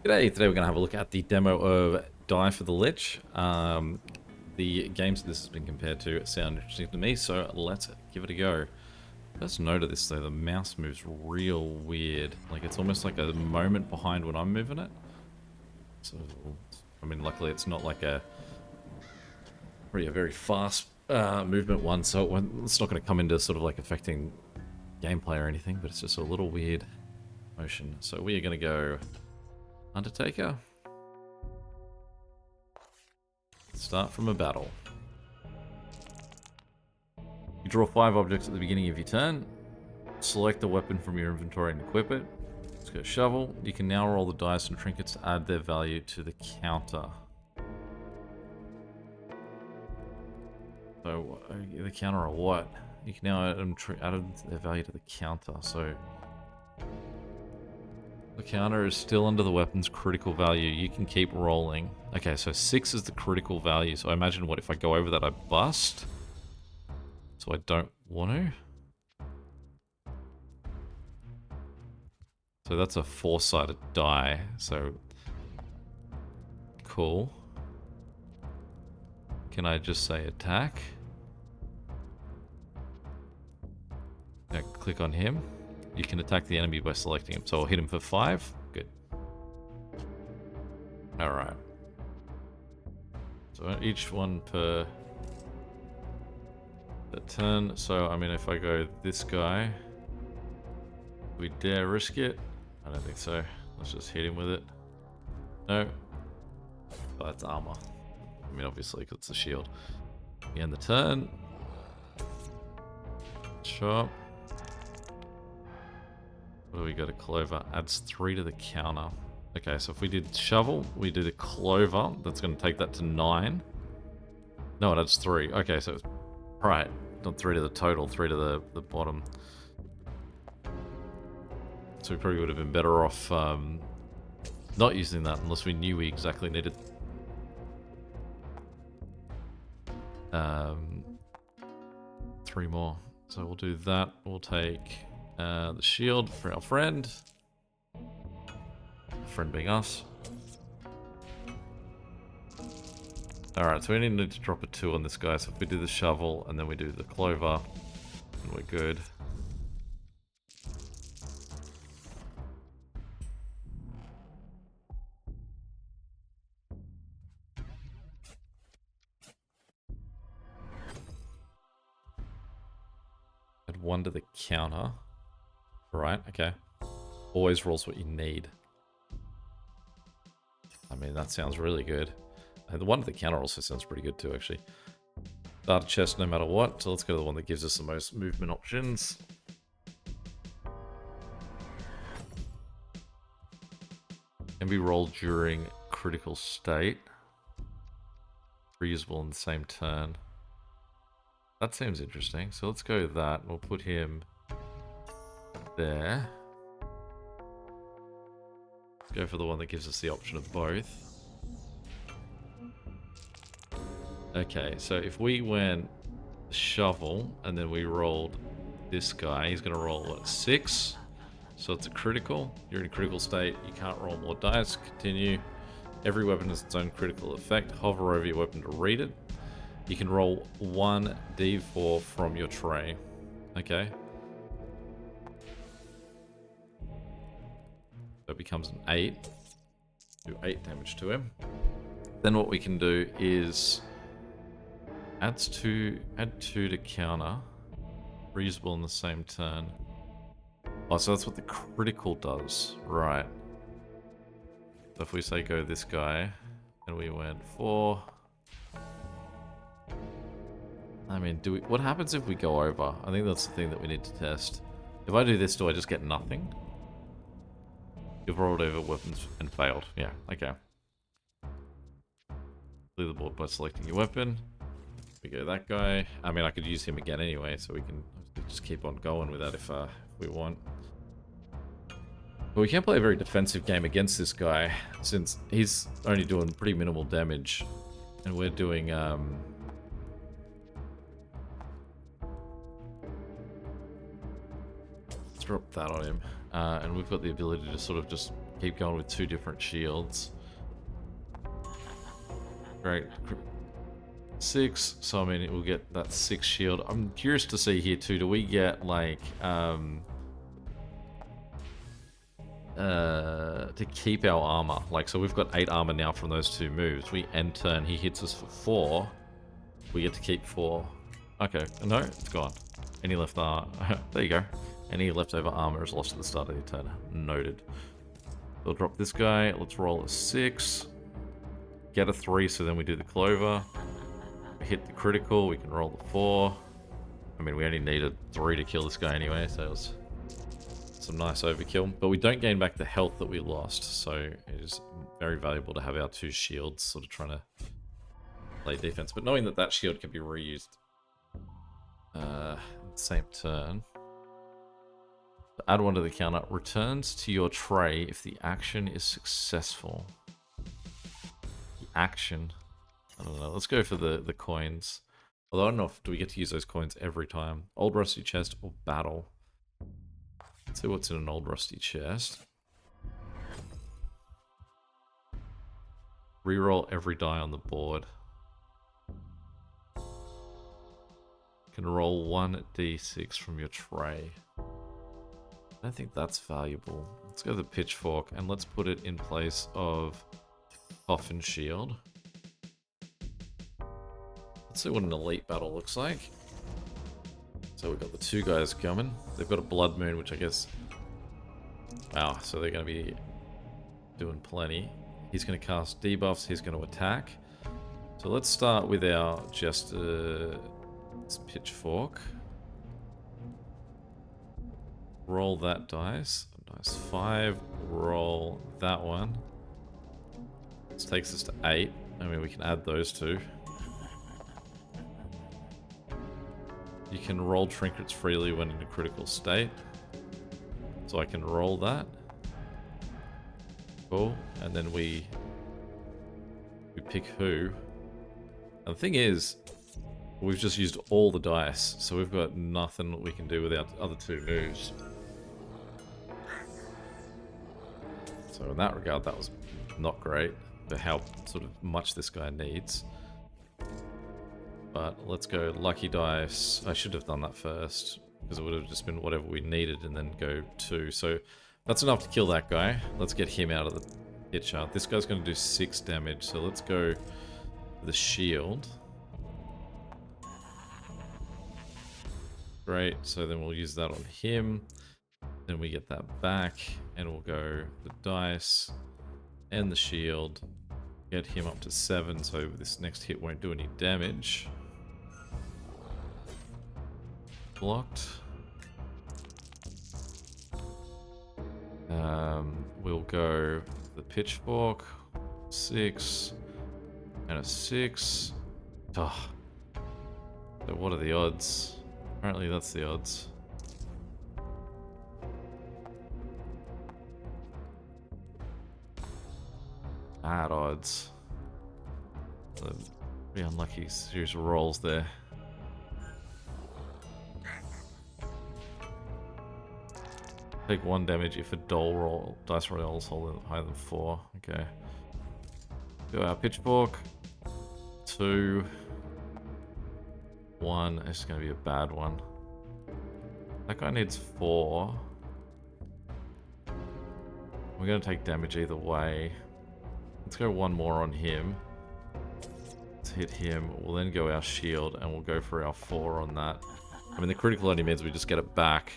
Today we're going to have a look at the demo of Die For The Lich. The games this has been compared to sound interesting to me, so let's give it a go. First note of this though, the mouse moves real weird. Like it's almost like a moment behind when I'm moving it. So, I mean, luckily it's not like a very fast movement one, so it's not going to come into sort of like affecting gameplay or anything, but it's just a little weird motion. So we are going to go Undertaker. Start from a battle. You draw 5 objects at the beginning of your turn. Select a weapon from your inventory and equip it. Let's go shovel. You can now roll the dice and trinkets to add their value to the counter. So, the counter or what? You can now add their value to the counter. So, the counter is still under the weapon's critical value. You can keep rolling. Okay, so 6 is the critical value. So I imagine what if I go over that, I bust. So I don't want to. So that's a 4-sided die. So cool. Can I just say attack? Now click on him. You can attack the enemy by selecting him. So I'll hit him for 5. Good. Alright. So each one per turn. So, I mean, if I go this guy, we dare risk it? I don't think so. Let's just hit him with it. No. Oh, that's armor. I mean, obviously, because it's a shield. We end the turn. Chop. What do we got? A clover. Adds 3 to the counter. Okay, so if we did shovel, we did a clover. That's going to take that to 9. No, it adds 3. Okay, so it's... Right. Not 3 to the total, 3 to the bottom. So we probably would have been better off not using that unless we knew we exactly needed 3 more. So we'll do that. We'll take the shield for our friend. Friend being us. Alright, so we need to drop a 2 on this guy. So if we do the shovel and then we do the clover, then we're good. Add 1 to the counter. Right, okay. Always rolls what you need. I mean, that sounds really good. And the one to the counter also sounds pretty good too, actually. Start a chest no matter what, so let's go to the one that gives us the most movement options. Can be rolled during critical state. Reusable in the same turn. That seems interesting, so let's go with that. We'll put him there. Let's go for the one that gives us the option of both. Okay, so if we went shovel and then we rolled this guy, he's going to roll, what, 6? So it's a critical. You're in a critical state. You can't roll more dice. Continue. Every weapon has its own critical effect. Hover over your weapon to read it. You can roll 1 d4 from your tray. Okay. That becomes an 8. Do 8 damage to him. Then what we can do is add 2 to counter. Reusable in the same turn. Oh, so that's what the critical does. Right. So if we say go this guy, and we went 4. I mean, what happens if we go over? I think that's the thing that we need to test. If I do this, do I just get nothing? You've rolled over weapons and failed. Yeah, okay. Clear the board by selecting your weapon. We go that guy. I mean, I could use him again anyway, so we can just keep on going with that if we want. But we can't play a very defensive game against this guy, since he's only doing pretty minimal damage. And we're doing, let's drop that on him. And we've got the ability to sort of just Keep going with 2 different shields. Great. 6, so I mean, we'll get that 6 shield. I'm curious to see here too, do we get like, to keep our armor? Like, so we've got 8 armor now from those 2 moves. We end turn, he hits us for 4. We get to keep 4. Okay, no, it's gone. Any left there you go. Any leftover armor is lost at the start of the turn. Noted. We'll drop this guy. Let's roll a 6. Get a 3, so then we do the clover. We hit the critical. We can roll the 4. I mean, we only needed 3 to kill this guy anyway, so it was some nice overkill. But we don't gain back the health that we lost, so it is very valuable to have our 2 shields sort of trying to play defense. But knowing that that shield can be reused same turn. Add 1 to the counter. Returns to your tray if the action is successful. The action. I don't know. Let's go for the coins. Although I don't know if do we get to use those coins every time. Old rusty chest or battle. Let's see what's in an old rusty chest. Reroll every die on the board. Can roll 1d6 from your tray. I don't think that's valuable. Let's go the pitchfork and let's put it in place of coffin shield. Let's see what an elite battle looks like. So we've got the 2 guys coming. They've got a blood moon, which I guess... Wow, so they're going to be doing plenty. He's going to cast debuffs, he's going to attack. So let's start with our Jester... pitchfork. Roll that dice. Dice 5. Roll that one. This takes us to 8. I mean, we can add those 2. You can roll trinkets freely when in a critical state. So I can roll that. Cool. And then we pick who. And the thing is, we've just used all the dice, so we've got nothing we can do with our other 2 moves. So in that regard, that was not great for how sort of much this guy needs. But let's go lucky dice. I should have done that first, because it would have just been whatever we needed and then go 2. So that's enough to kill that guy. Let's get him out of the picture. This guy's going to do 6 damage, so let's go for the shield. Great, so then we'll use that on him. Then we get that back, and we'll go the dice and the shield. Get him up to 7, so this next hit won't do any damage. Blocked. We'll go the pitchfork. 6 and a 6. Oh. So what are the odds? Apparently that's the odds. Bad odds. Be unlucky series of rolls there. Take 1 damage if a dice roll is higher than 4. Okay. Do our pitchfork. 2. 1. It's going to be a bad one. That guy needs 4. We're going to take damage either way. Let's go 1 more on him. Let's hit him. We'll then go our shield and we'll go for our 4 on that. I mean, the critical only means we just get it back.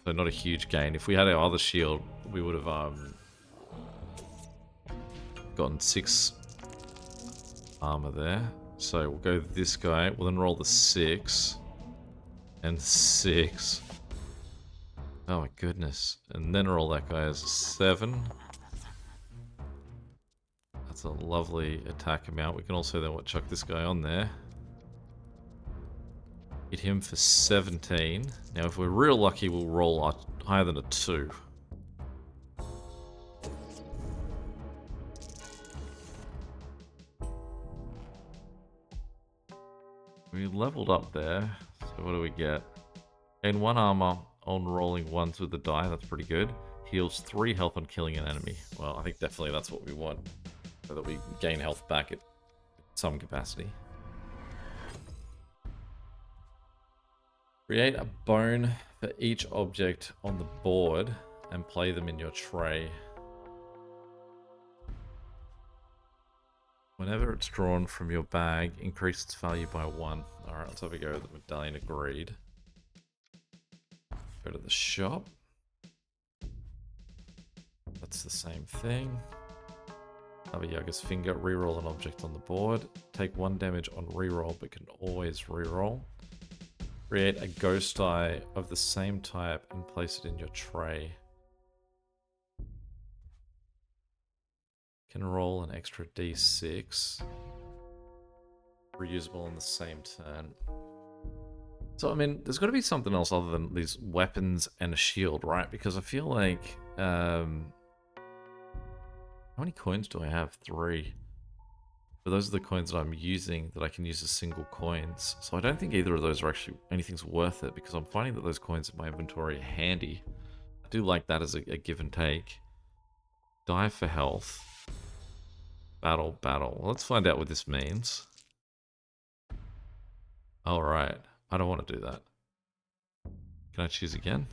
So not a huge gain. If we had our other shield, we would have gotten 6 armor there. So we'll go this guy. We'll then roll the 6 and 6. Oh my goodness. And then roll that guy as a 7. That's a lovely attack amount. We can also then chuck this guy on there. Hit him for 17. Now if we're real lucky, we'll roll higher than a 2. We leveled up there. So what do we get? Gain 1 armor on rolling 1s with the die. That's pretty good. Heals 3 health on killing an enemy. Well, I think definitely that's what we want. So that we gain health back at some capacity. Create a bone for each object on the board and play them in your tray. Whenever it's drawn from your bag, increase its value by 1. Alright, let's have a go. The medallion agreed. Go to the shop. That's the same thing. Have a Yaga's finger, reroll an object on the board. Take 1 damage on reroll, but can always reroll. Create a ghost eye of the same type and place it in your tray. Can roll an extra d6. Reusable on the same turn. So, I mean, there's got to be something else other than these weapons and a shield, right? Because I feel like... how many coins do I have? 3. But those are the coins that I'm using that I can use as single coins. So I don't think either of those are actually... anything's worth it, because I'm finding that those coins in my inventory are handy. I do like that as a give and take. Die for health. Battle, battle. Well, let's find out what this means. Alright. I don't want to do that. Can I choose again?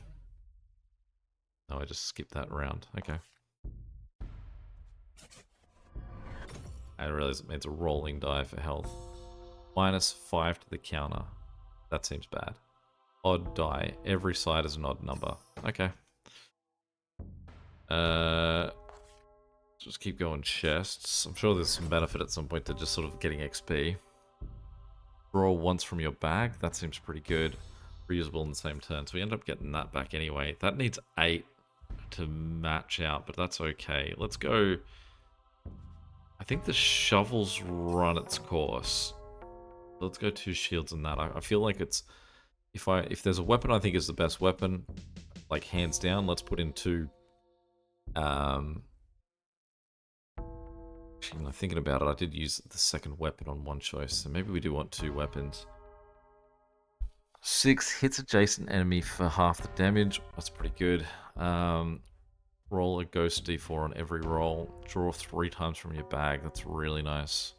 No, I just skipped that round. Okay. I realize it means a rolling die for health. -5 to the counter. That seems bad. Odd die. Every side is an odd number. Okay. Just keep going chests. I'm sure there's some benefit at some point to just sort of getting XP. Draw once from your bag. That seems pretty good. Reusable in the same turn. So we end up getting that back anyway. That needs 8 to match out, but that's okay. Let's go... I think the shovel's run its course. Let's go 2 shields in that. I feel like it's... If there's a weapon I think is the best weapon, like hands down, let's put in 2... Actually, I'm thinking about it. I did use the second weapon on one choice, so maybe we do want 2 weapons. 6 hits adjacent enemy for half the damage. That's pretty good. Roll a ghost d4 on every roll. Draw 3 times from your bag. That's really nice.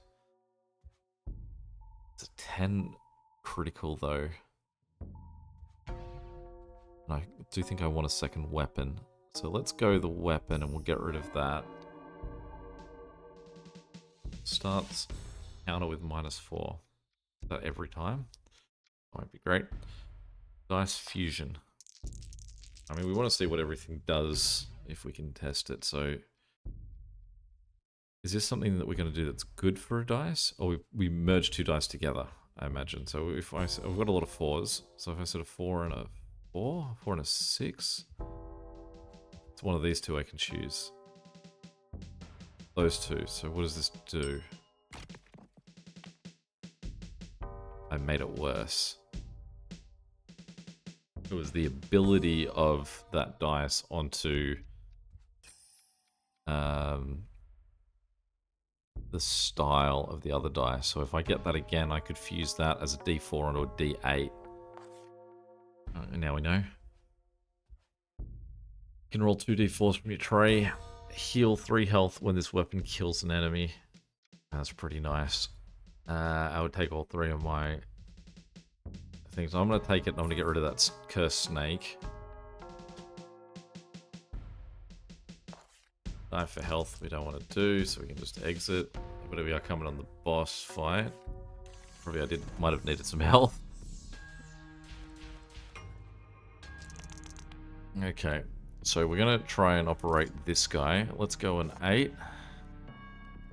It's a 10 critical though. And I do think I want a second weapon. So let's go the weapon and we'll get rid of that. Starts counter with -4. Is that every time? Might be great. Dice fusion. I mean, we want to see what everything does if we can test it. So, is this something that we're going to do that's good for a dice, or we merge 2 dice together? I imagine. So if I've got a lot of 4s. So if I set a 4 and a 4, 4 and a 6, it's one of these 2 I can choose. Those 2. So what does this do? I made it worse. It was the ability of that dice onto the style of the other dice. So if I get that again, I could fuse that as a D4 onto a D8. And now we know. You can roll 2 D4s from your tray. Heal 3 health when this weapon kills an enemy. That's pretty nice. I would take all 3 of my things. I'm going to take it and I'm going to get rid of that cursed snake. Die for health we don't want to do, so we can just exit. But we are coming on the boss fight. Probably I might have needed some health. Okay, so we're going to try and operate this guy. Let's go an 8.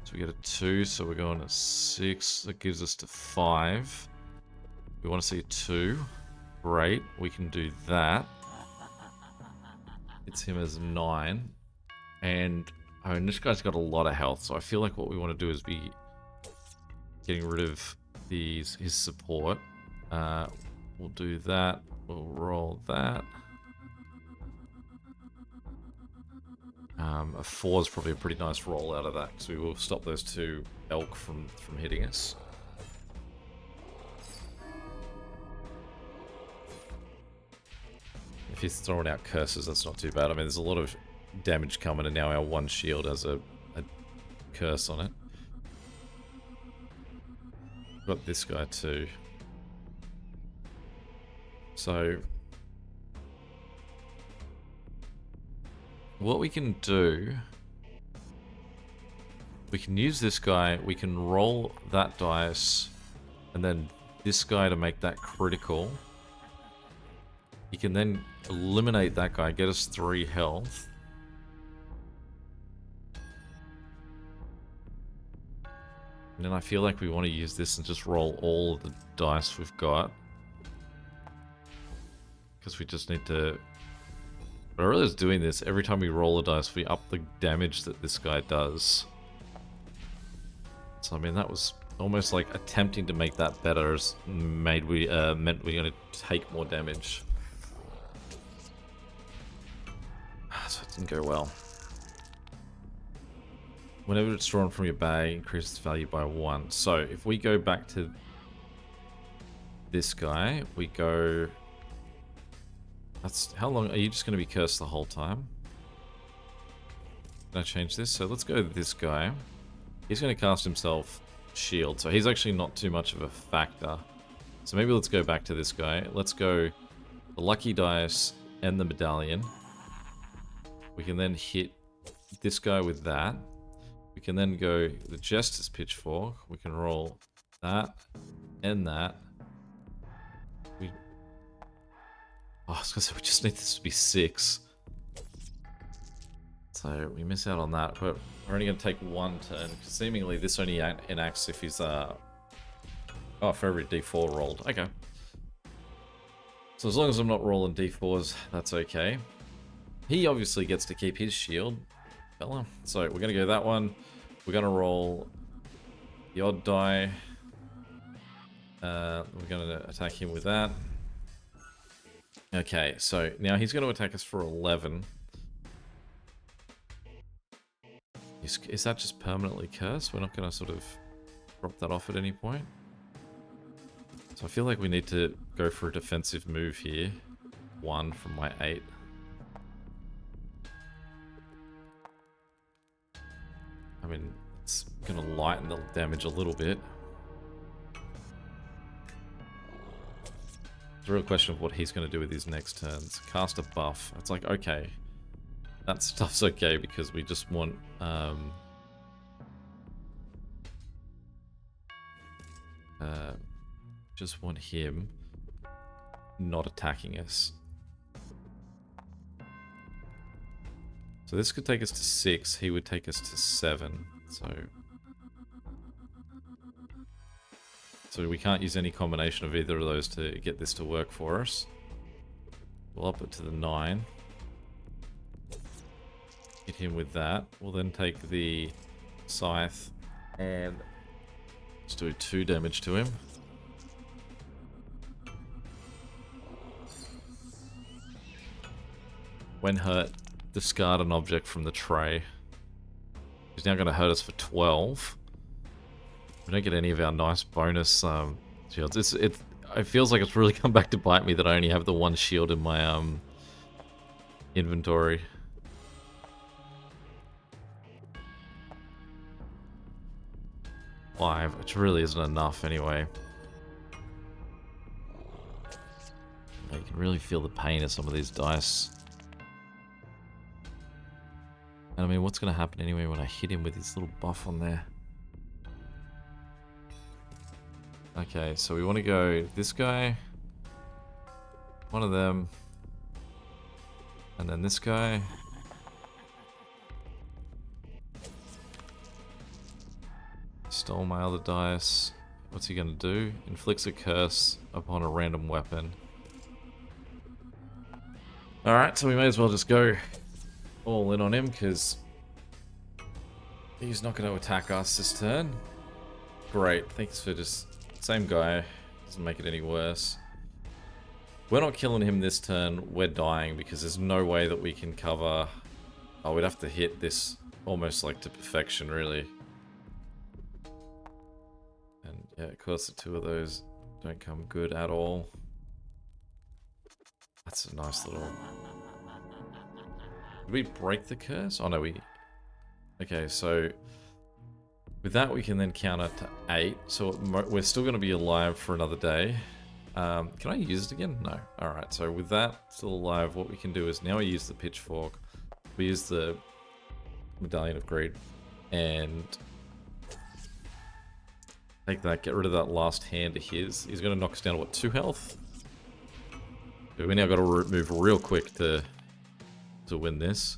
So we get a 2, so we're going a 6. That gives us to 5. We want to see a 2. Great, we can do that. It's him as 9. And I mean, this guy's got a lot of health, so I feel like what we want to do is be getting rid of his support. We'll do that. We'll roll that. A 4 is probably a pretty nice roll out of that, because we will stop those 2 elk from hitting us. If he's throwing out curses, that's not too bad. I mean, there's a lot of damage coming, and now our one shield has a curse on it. Got this guy too. So what we can do, we can use this guy, we can roll that dice, and then this guy to make that critical. You can then eliminate that guy, get us 3 health. And then I feel like we want to use this and just roll all of the dice we've got. Because we just need to... What I really is doing this, every time we roll a dice, we up the damage that this guy does. So I mean, that was almost like attempting to make that better meant we're going to take more damage. So it didn't go well. Whenever it's drawn from your bag, increases value by 1. So if we go back to this guy, we go... That's how long are you just going to be cursed the whole time? Can I change this? So let's go to this guy. He's going to cast himself shield, so he's actually not too much of a factor. So maybe let's go back to this guy. Let's go the lucky dice and the medallion. We can then hit this guy with that. We can then go the Jester's Pitchfork. We can roll that and that. I was gonna say, we just need this to be 6. So we miss out on that, but we're only gonna take 1 turn. Seemingly this only enacts if he's oh, for every d4 rolled. Okay. So as long as I'm not rolling d4s, that's okay. He obviously gets to keep his shield, fella. So we're gonna go that one. We're gonna roll the odd die. We're gonna attack him with that. Okay, so now he's going to attack us for 11. Is that just permanently cursed? We're not going to sort of drop that off at any point. So I feel like we need to go for a defensive move here. 1 from my 8. I mean, it's going to lighten the damage a little bit. It's a real question of what he's going to do with his next turns. Cast a buff. It's like, okay. That stuff's okay because we just want... just want him not attacking us. So this could take us to 6. He would take us to 7. So we can't use any combination of either of those to get this to work for us. We'll up it to the 9. Hit him with that. We'll then take the scythe and let's do 2 damage to him. When hurt, discard an object from the tray. He's now going to hurt us for 12. We don't get any of our nice bonus shields. It feels like it's really come back to bite me that I only have the 1 shield in my inventory. Five, which really isn't enough anyway. You can really feel the pain of some of these dice. And I mean, what's going to happen anyway when I hit him with his little buff on there? Okay, so we want to go this guy, one of them, and then this guy. Stole my other dice. What's he going to do? Inflicts a curse upon a random weapon. Alright, so we may as well just go all in on him, because he's not going to attack us this turn. Great, thanks for just... Same guy. Doesn't make it any worse. We're not killing him this turn. We're dying, because there's no way that we can cover... Oh, we'd have to hit this almost like to perfection, really. And yeah, of course the 2 of those don't come good at all. That's a nice little... Did we break the curse? Oh no, we... Okay, so... With that, we can then counter to 8. So we're still going to be alive for another day. Can I use it again? No. Alright, so with that still alive, what we can do is now we use the pitchfork. We use the Medallion of Greed. And... take that, get rid of that last hand of his. He's going to knock us down to, what, 2 health? So we now got to move real quick to win this.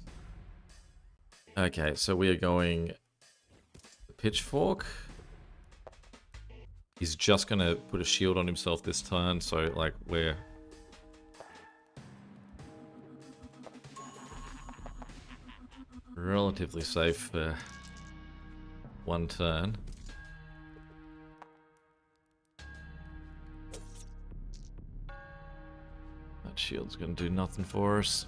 Okay, so we are going... Pitchfork. He's just going to put a shield on himself this turn, so, like, we're... relatively safe for 1 turn. That shield's going to do nothing for us.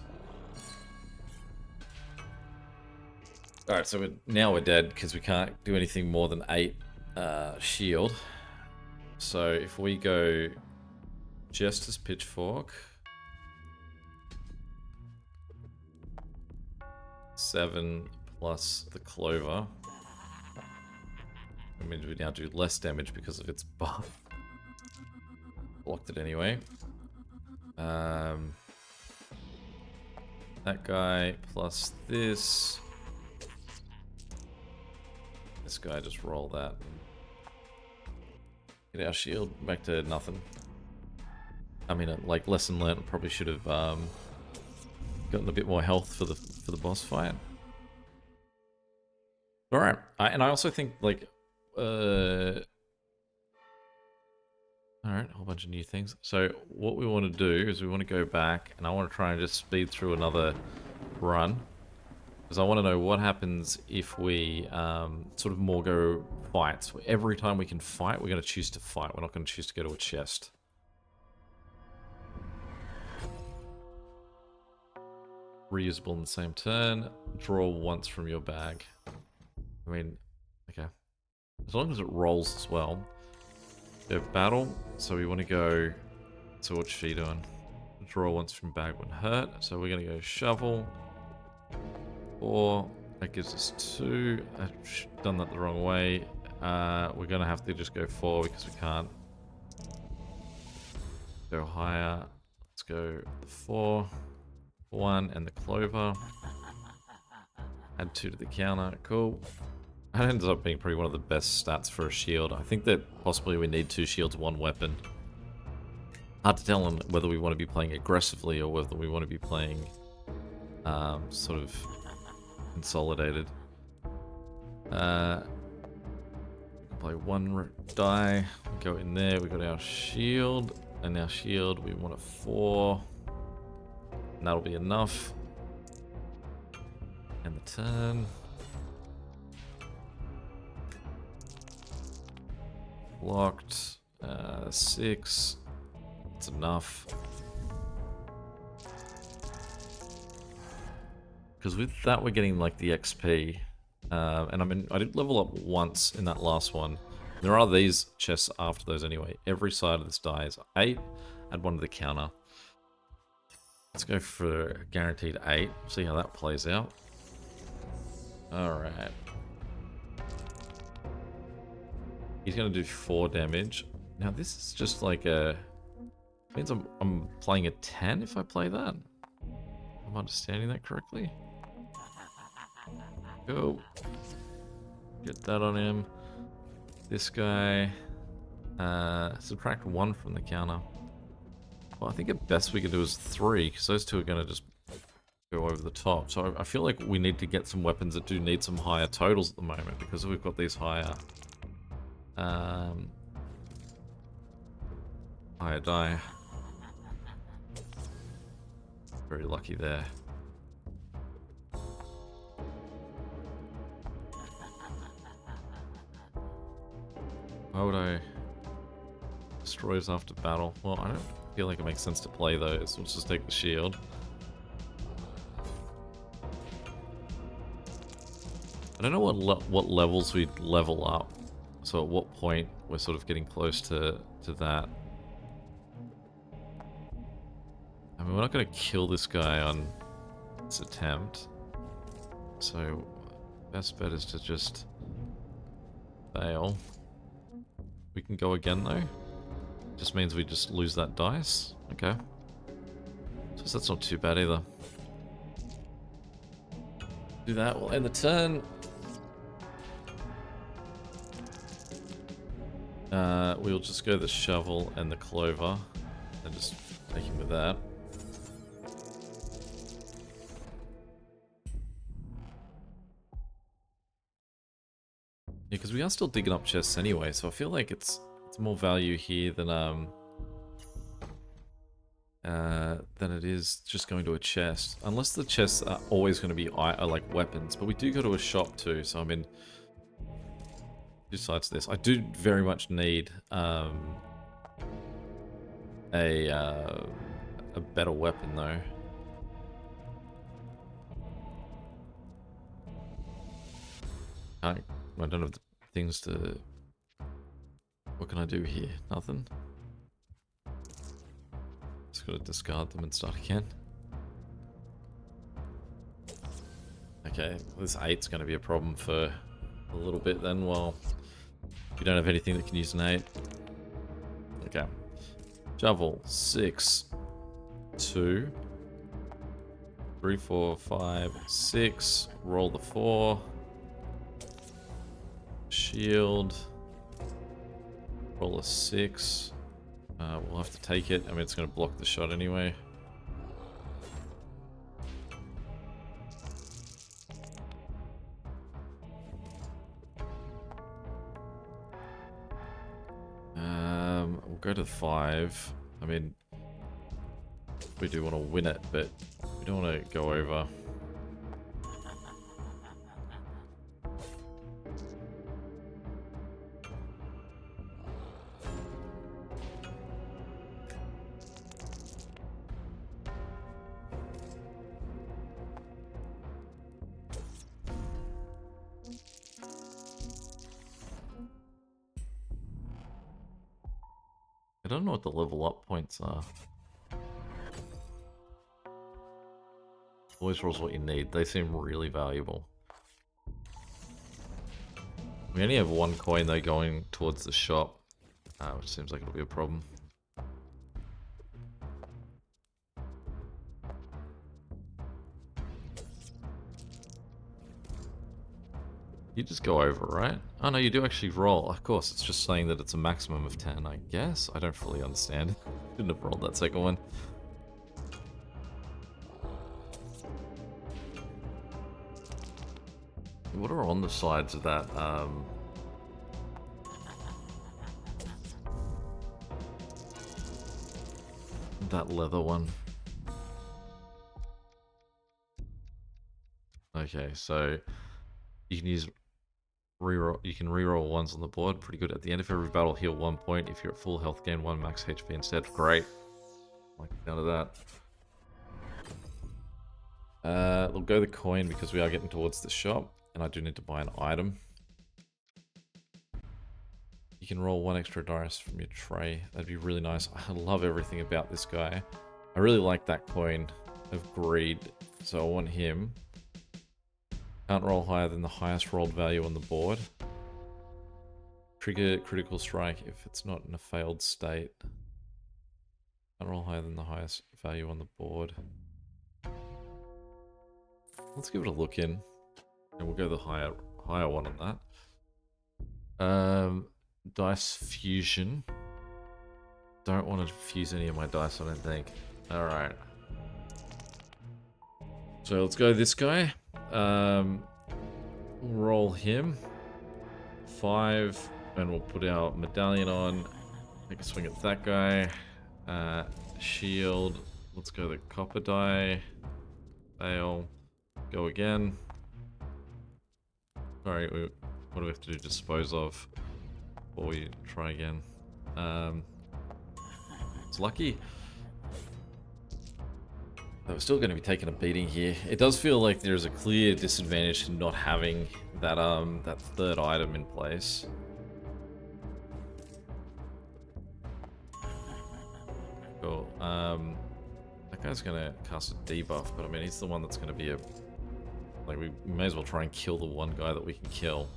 Alright, so now we're dead because we can't do anything more than 8 shield. So if we go just as Pitchfork, 7 plus the Clover, that means we now do less damage because of its buff. Blocked it anyway. That guy plus this. This guy, just roll that. Get our shield back to nothing. I mean, like, lesson learned, probably should have gotten a bit more health for the boss fight. All right, and I also think, like, all right, a whole bunch of new things. So what we want to do is we want to go back, and I want to try and just speed through another run. Because I want to know what happens if we sort of more go fights. Every time we can fight, we're going to choose to fight. We're not going to choose to go to a chest. Reusable in the same turn. Draw once from your bag. I mean, okay. As long as it rolls as well. Go battle. So we want to go... So what's she doing? Draw once from bag when hurt. So we're going to go shovel. 4, that gives us 2. I've done that the wrong way. We're going to have to just go 4 because we can't go higher. Let's go 4, 1, and the Clover. Add 2 to the counter. Cool. That ends up being probably one of the best stats for a shield. I think that possibly we need 2 shields, 1 weapon. Hard to tell on whether we want to be playing aggressively or whether we want to be playing sort of consolidated. We can play 1 die, go in there, we got our shield, and our shield we want a 4, and that'll be enough. And the turn. Locked, 6, that's enough. Because with that we're getting like the XP, and I mean I did level up once in that last one. There are these chests after those anyway. Every side of this die is 8. Add 1 to the counter. Let's go for guaranteed 8. See how that plays out. All right. He's gonna do 4 damage. Now this is just like a... means I'm playing a 10 if I play that. Am I understanding that correctly? Go. Get that on him. This guy. Subtract 1 from the counter. Well, I think at best we could do is 3, because those 2 are going to just go over the top. So I feel like we need to get some weapons that do need some higher totals at the moment, because we've got these higher... higher die. Very lucky there. Why would I... Destroys after battle? Well, I don't feel like it makes sense to play those. Let's just take the shield. I don't know what levels we'd level up. So at what point we're sort of getting close to that. I mean, we're not going to kill this guy on this attempt. So, best bet is to just fail. We can go again though. Just means we just lose that dice. Okay. So that's not too bad either. Do that, we'll end the turn. We'll just go the shovel and the clover and just take him with that. Yeah, because we are still digging up chests anyway, so I feel like it's more value here than it is just going to a chest. Unless the chests are always going to be like weapons, but we do go to a shop too, so I mean, two sides to this. I do very much need a better weapon though. I don't have the things to... What can I do here? Nothing. Just gotta discard them and start again. Okay, this 8's gonna be a problem for a little bit then. Well, you don't have anything that can use an 8. Okay. Shovel, 6, 2, 3, 4, 5, 6. Roll the 4. Shield. Roll a 6. We'll have to take it. I mean, it's going to block the shot anyway. We'll go to 5. I mean, we do want to win it, but we don't want to go over. I don't know what the level up points are. Voice rolls what you need. They seem really valuable. We only have 1 coin though going towards the shop, which seems like it'll be a problem. You just go over, right? Oh no, you do actually roll. Of course, it's just saying that it's a maximum of 10, I guess. I don't fully understand. Shouldn't have rolled that second one. What are on the sides of that? That leather one. Okay, so you can use reroll. You can reroll ones on the board. Pretty good. At the end of every battle, heal 1 point. If you're at full health, gain 1 max HP instead. Great. Like none of that. We'll go the coin because we are getting towards the shop, and I do need to buy an item. You can roll 1 extra dice from your tray. That'd be really nice. I love everything about this guy. I really like that coin of greed, so I want him. Can't roll higher than the highest rolled value on the board. Trigger critical strike if it's not in a failed state. Can't roll higher than the highest value on the board. Let's give it a look in. And we'll go the higher one on that. Dice fusion. Don't want to fuse any of my dice, I don't think. Alright. So let's go this guy. Roll him. 5, and we'll put our medallion on. Take a swing at that guy. Shield. Let's go the copper die. Fail. Go again. Sorry, what do we have to do? Dispose of before we try again. It's lucky. But we're still going to be taking a beating here. It does feel like there's a clear disadvantage to not having that that third item in place. Cool. I That guy's gonna cast a debuff, but I mean, he's the one that's gonna be a... Like, we may as well try and kill the one guy that we can kill.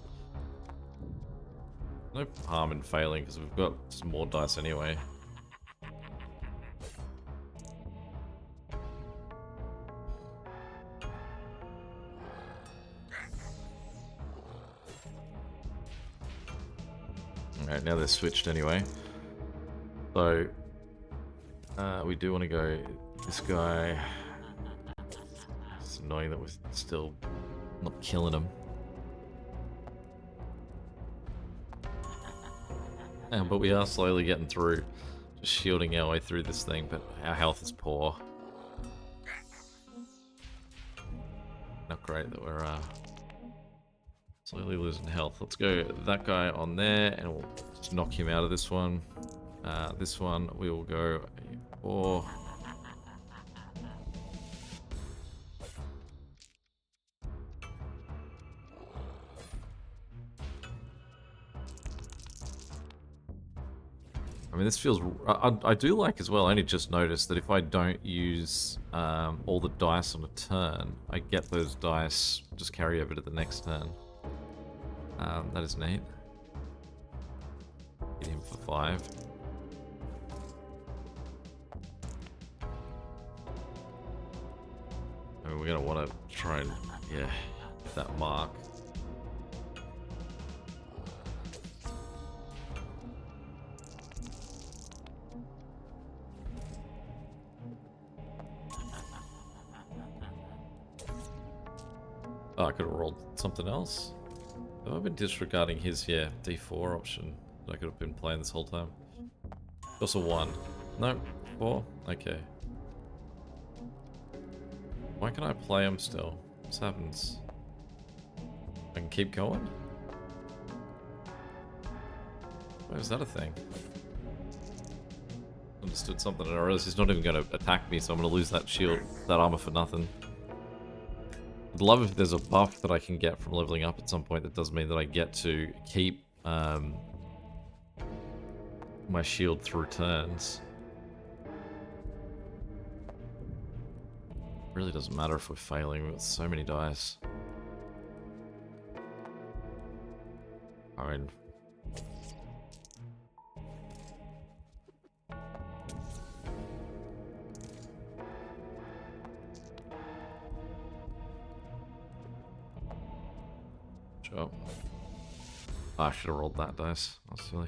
No harm in failing, because we've got some more dice anyway. Alright, now they're switched anyway. So, we do want to go this guy. It's annoying that we're still not killing him. But we are slowly getting through, just shielding our way through this thing, but our health is poor. Not great that we're slowly losing health. Let's go that guy on there, and we'll just knock him out of this one. This one, we will go 4. I mean, this feels... I do like as well, I only just noticed that if I don't use all the dice on a turn, I get those dice just carry over to the next turn. That is neat. Hit him for 5. I mean, we're going to want to try and, yeah, get that mark. Oh, I could have rolled something else. Have I been disregarding his, yeah, D4 option that I could have been playing this whole time? Also 1. No, 4? Okay. Why can't I play him still? What happens? I can keep going? Why is that a thing? Understood something, and I realize he's not even going to attack me, so I'm going to lose that shield, that armor for nothing. I'd love if there's a buff that I can get from leveling up at some point that does mean that I get to keep my shield through turns. Really doesn't matter if we're failing with so many dice. I mean... Sure. Oh, I should have rolled that dice. That's silly.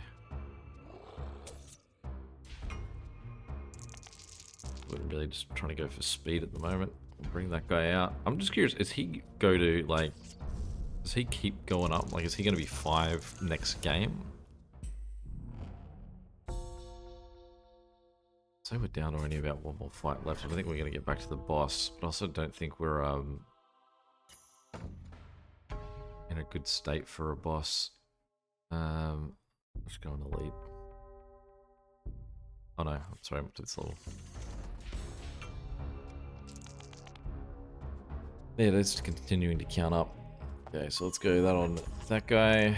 We're really just trying to go for speed at the moment. We'll bring that guy out. I'm just curious, is he go to, like... Does he keep going up? Like, is he going to be 5 next game? So we're down to only about 1 more fight left. I think we're going to get back to the boss. But I also don't think we're in a good state for a boss. Let's go on elite. Oh no, I'm sorry, I'm up to this level. Yeah, it is continuing to count up. Okay, so let's go that on that guy.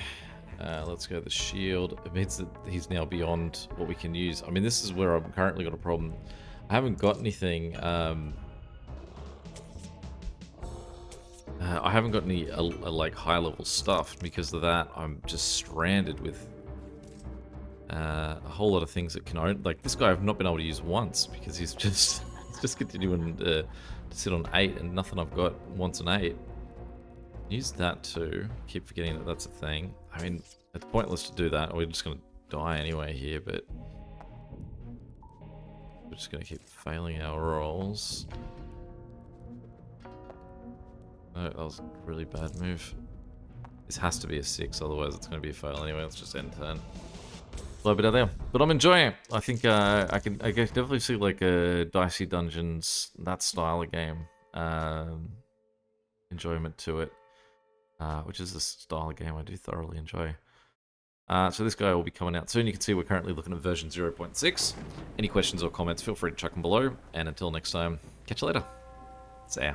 Let's go the shield. It means that he's now beyond what we can use. I mean, this is where I've currently got a problem. I haven't got anything... I haven't got any like high level stuff. Because of that, I'm just stranded with a whole lot of things that can own. Like this guy, I've not been able to use once because he's just continuing to sit on 8, and nothing I've got wants an 8. Use that too. Keep forgetting that that's a thing. I mean, it's pointless to do that. We're just gonna die anyway here, but we're just gonna keep failing our rolls. No, that was a really bad move. This has to be a 6, otherwise it's going to be a fail anyway. Let's just end turn. A little bit out there, but I'm enjoying it. I think I can definitely see like a Dicey Dungeons, that style of game, enjoyment to it, which is a style of game I do thoroughly enjoy. So this guy will be coming out soon. You can see we're currently looking at version 0.6. Any questions or comments, feel free to chuck them below. And until next time, catch you later. See ya.